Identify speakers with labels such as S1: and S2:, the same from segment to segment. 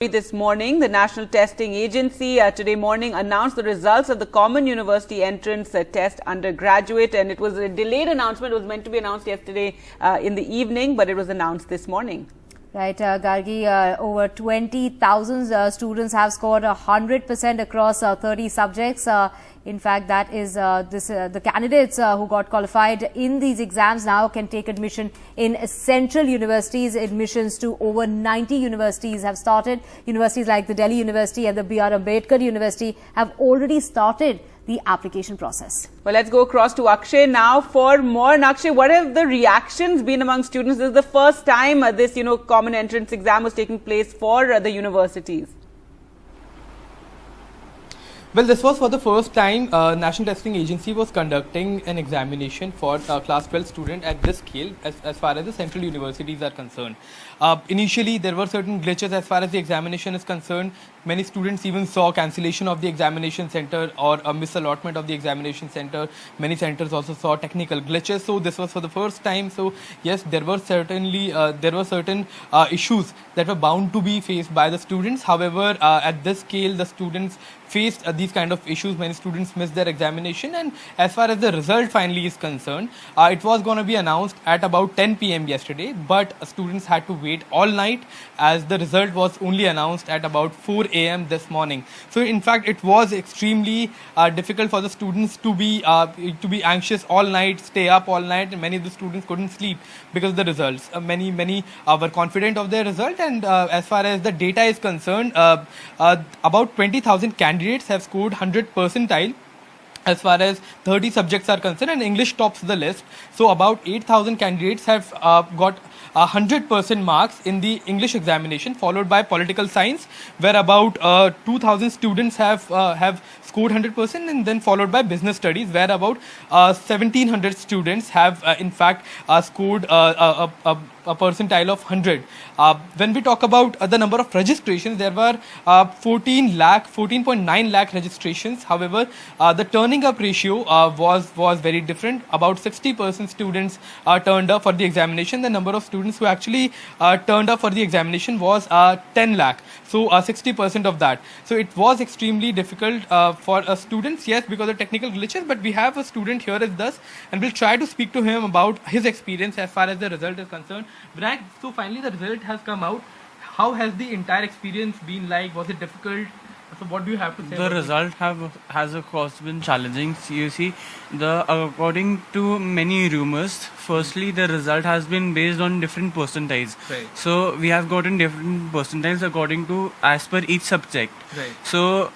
S1: This morning, the National Testing Agency today morning announced the results of the Common University Entrance Test undergraduate, and it was a delayed announcement. It was meant to be announced yesterday in the evening, but it was announced this morning.
S2: Right, Gargi, over 20,000 students have scored 100% across 30 subjects. In fact, that is the candidates who got qualified in these exams now can take admission in central universities. Admissions to over 90 universities have started. Universities like the Delhi University and the B.R. Ambedkar University have already started the application process.
S1: Well, let's go across to Akshay now for more. And Akshay, what have the reactions been among students? This is the first time this, common entrance exam was taking place for the universities.
S3: Well, this was for the first time National Testing Agency was conducting an examination for class 12 student at this scale as far as the central universities are concerned. Initially, there were certain glitches as far as the examination is concerned. Many students even saw cancellation of the examination center or a misallotment of the examination center. Many centers also saw technical glitches. So this was for the first time. So yes, there were certain issues that were bound to be faced by the students. However, at this scale, the students faced these kind of issues. Many students missed their examination, and as far as the result finally is concerned, it was going to be announced at about 10 p.m. yesterday, but students had to wait all night as the result was only announced at about 4 a.m. this morning. So in fact, it was extremely difficult for the students to be anxious all night, stay up all night, and many of the students couldn't sleep because of the results. Many were confident of their result, and as far as the data is concerned, about 20,000 candidates have scored 100 percentile as far as 30 subjects are concerned, and English tops the list. So about 8,000 candidates have got 100% marks in the English examination, followed by political science, where about 2,000 students have scored 100%, and then followed by business studies, where about 1,700 students have in fact scored a percentile of 100. When we talk about the number of registrations, there were 14.9 lakh registrations. However, the turning up ratio was very different. About 60% students turned up for the examination. The number of students who actually turned up for the examination was 10 lakh. So 60% of that. So it was extremely difficult for students, yes, because of technical glitches. But we have a student here with us, and we'll try to speak to him about his experience as far as the result is concerned. Bragg, so finally the result has come out. How has the entire experience been like? Was it difficult? So what do you have to say?
S4: The result has of course been challenging. You see, according to many rumors, firstly the result has been based on different percentiles.
S3: Right.
S4: So we have gotten different percentiles according to as per each subject.
S3: Right.
S4: So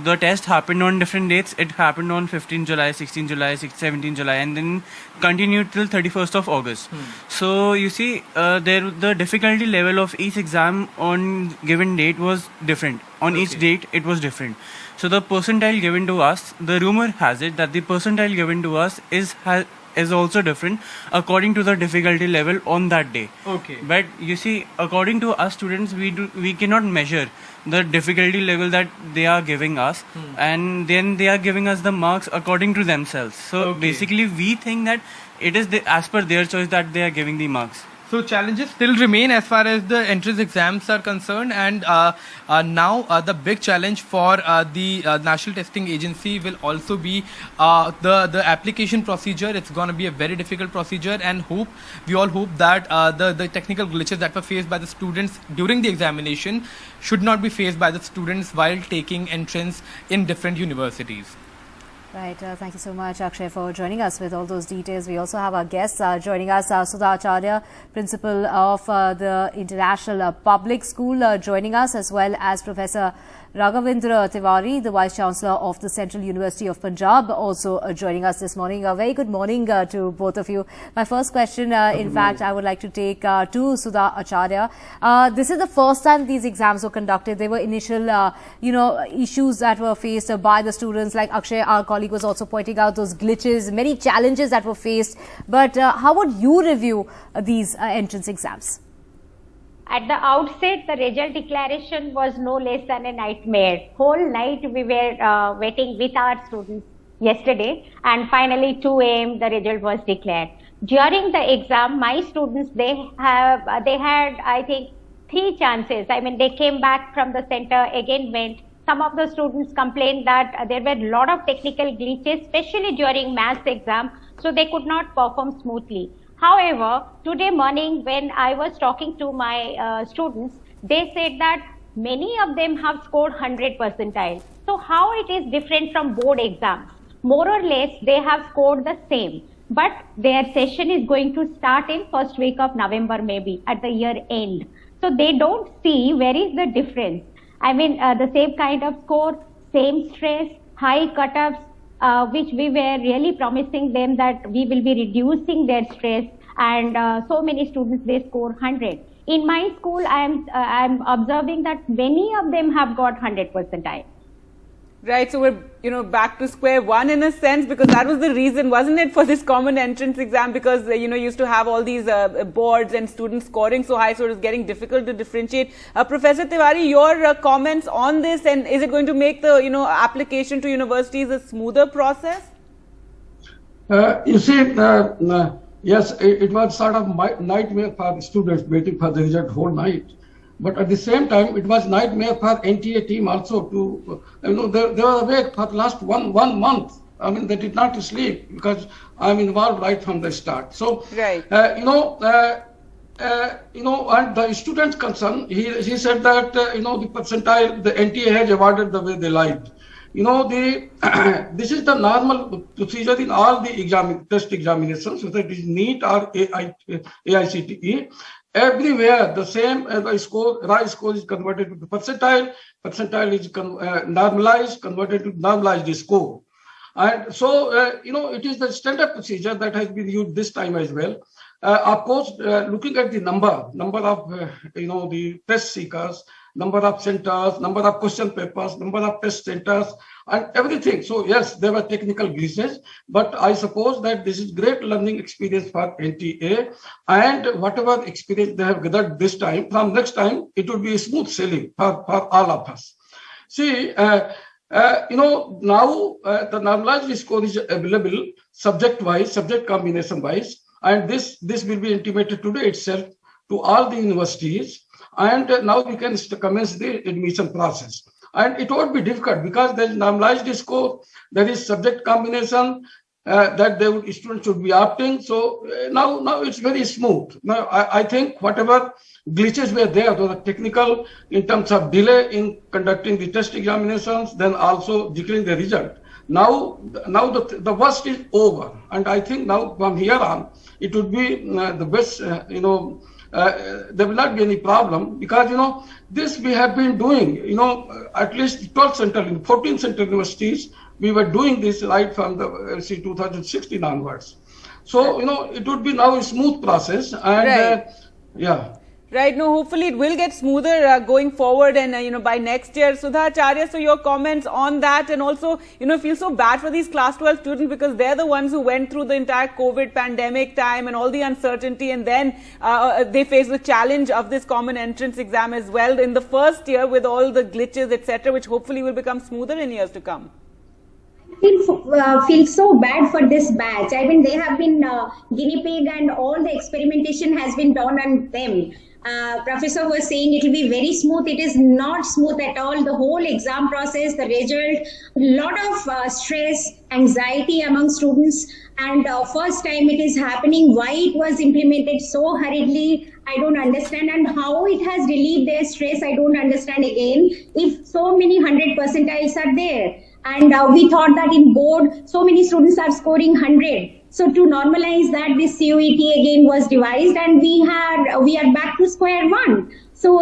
S4: the test happened on different dates. It happened on 15 July, 16 July, 17 July, and then continued till 31st of August. So you see, the difficulty level of each exam on given date was different. On each date, it was different. So the percentile given to us, the rumor has it that the percentile given to us is also different according to the difficulty level on that day.
S3: Okay.
S4: But you see, according to us students, we cannot measure the difficulty level that they are giving us, and then they are giving us the marks according to themselves. So basically, we think that it is as per their choice that they are giving the marks.
S3: So challenges still remain as far as the entrance exams are concerned, and now the big challenge for the National Testing Agency will also be the application procedure. It's going to be a very difficult procedure, and we all hope that the technical glitches that were faced by the students during the examination should not be faced by the students while taking entrance in different universities.
S2: Right. Thank you so much, Akshay, for joining us with all those details. We also have our guests joining us, Sudha Acharya, Principal of the International Public School, joining us, as well as Professor Raghavendra Tiwari, the Vice Chancellor of the Central University of Punjab, also joining us this morning. A very good morning to both of you. My first question, in fact, I would like to take to Sudha Acharya. This is the first time these exams were conducted. There were initial, issues that were faced by the students. Like Akshay, our colleague, was also pointing out those glitches, many challenges that were faced. But how would you review these entrance exams?
S5: At the outset, the result declaration was no less than a nightmare. Whole night we were waiting with our students yesterday, and finally 2 a.m. the result was declared. During the exam, my students, they had, I think, three chances. I mean, they came back from the center, again went. Some of the students complained that there were a lot of technical glitches, especially during maths exam, so they could not perform smoothly. However, today morning when I was talking to my students, they said that many of them have scored 100 percentile. So how it is different from board exams? More or less, they have scored the same. But their session is going to start in first week of November, maybe at the year end. So they don't see where is the difference. I mean, the same kind of score, same stress, high cutoffs, which we were really promising them that we will be reducing their stress, and so many students, they score 100. In my school, I'm observing that many of them have got 100 percentile.
S1: Right, so we're back to square one in a sense, because that was the reason, wasn't it, for this common entrance exam, because used to have all these boards and students scoring so high, so it was getting difficult to differentiate. Professor Tiwari, your comments on this, and is it going to make the application to universities a smoother process?
S6: You see, yes, it was sort of nightmare for the students waiting for the result whole night. But at the same time, it was nightmare for NTA team also to, they were awake for the last one month. I mean, they did not sleep because I'm involved right from the start. So,
S1: right.
S6: And the student's concern, he said that, the percentile, the NTA has awarded the way they liked. This is the normal procedure in all the test examinations, whether it is NEET or AICTE. Everywhere, the same raw score is converted to the percentile is normalized, converted to normalized score. And so, it is the standard procedure that has been used this time as well. Of course, looking at the number of, the test seekers, number of centers, number of question papers, number of test centers, and everything. So yes, there were technical glitches, but I suppose that this is great learning experience for NTA, and whatever experience they have gathered this time, from next time, it will be smooth sailing for all of us. See, now the normalized score is available subject-wise, subject combination-wise, and this will be intimated today itself to all the universities. And now we can commence the admission process. And it won't be difficult because there is normalized score, there is subject combination that students should be opting. So now it's very smooth. Now I think whatever glitches were there, those are technical in terms of delay in conducting the test examinations, then also declaring the result. Now the worst is over, and I think now from here on it would be the best. There will not be any problem because this we have been doing. At least 12 central, 14 central universities, we were doing this right from the 2016 onwards. So it would be now a smooth process, and
S1: right.
S6: Yeah.
S1: Right. No, hopefully it will get smoother going forward, and by next year. Sudha Acharya, so your comments on that, and also feel so bad for these class 12 students because they're the ones who went through the entire COVID pandemic time and all the uncertainty, and then they face the challenge of this common entrance exam as well in the first year with all the glitches, etc., which hopefully will become smoother in years to come.
S7: Feel so bad for this batch. I mean, they have been guinea pig, and all the experimentation has been done on them. Professor was saying it will be very smooth. It is not smooth at all. The whole exam process, the result, lot of stress, anxiety among students, and first time it is happening. Why it was implemented so hurriedly, I don't understand, and how it has relieved their stress, I don't understand again. If so many 100 percentiles are there, and we thought that in board, so many students are scoring 100. So to normalize that, this CUET again was devised, and we are back to square one. So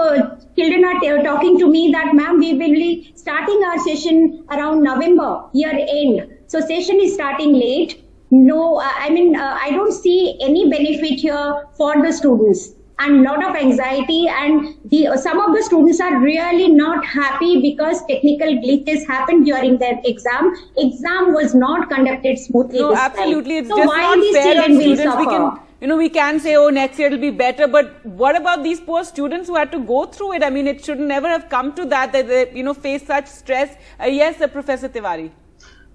S7: children are talking to me that, ma'am, we will be starting our session around November, year end. So session is starting late. No, I don't see any benefit here for the students, and lot of anxiety, and some of the students are really not happy because technical glitches happened during their exam. Exam was not conducted smoothly.
S1: No,
S7: this
S1: absolutely.
S7: time.
S1: It's
S7: so
S1: just
S7: why
S1: not
S7: these
S1: fair on
S7: children will
S1: students.
S7: suffer?
S1: We can say, oh, next year it'll be better, but what about these poor students who had to go through it? I mean, it should never have come to that they face such stress. Yes, Professor Tiwari.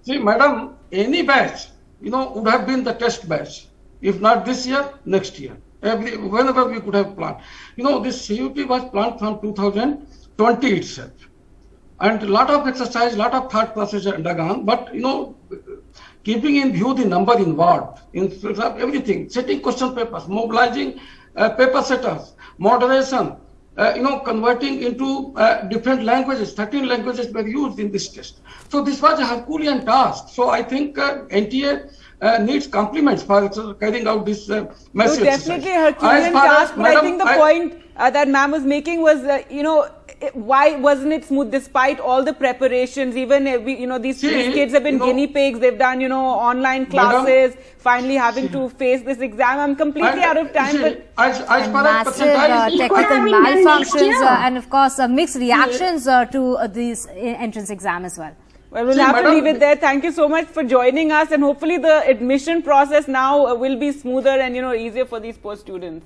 S6: See, madam, any batch, would have been the test batch. If not this year, next year. whenever we could have planned. You know, this CUP was planned from 2020 itself. And a lot of exercise, lot of thought process are undergone, but you know, keeping in view the number involved in everything, setting question papers, mobilizing paper setters, moderation, you know, converting into different languages. 13 languages were used in this test. So this was a Herculean task. So I think NTA needs compliments for carrying out this massive
S1: definitely
S6: exercise.
S1: Herculean task, but I think the point that ma'am was making was, you know, why wasn't it smooth despite all the preparations? Even you know, these kids have been guinea pigs. They've done, you know, online classes. Finally, having to face this exam. I'm completely out of time. But
S2: massive technical malfunctions and of course mixed reactions to these entrance exam as well.
S1: Well, we'll have to leave it there. Thank you so much for joining us, and hopefully the admission process now will be smoother and, you know, easier for these poor students.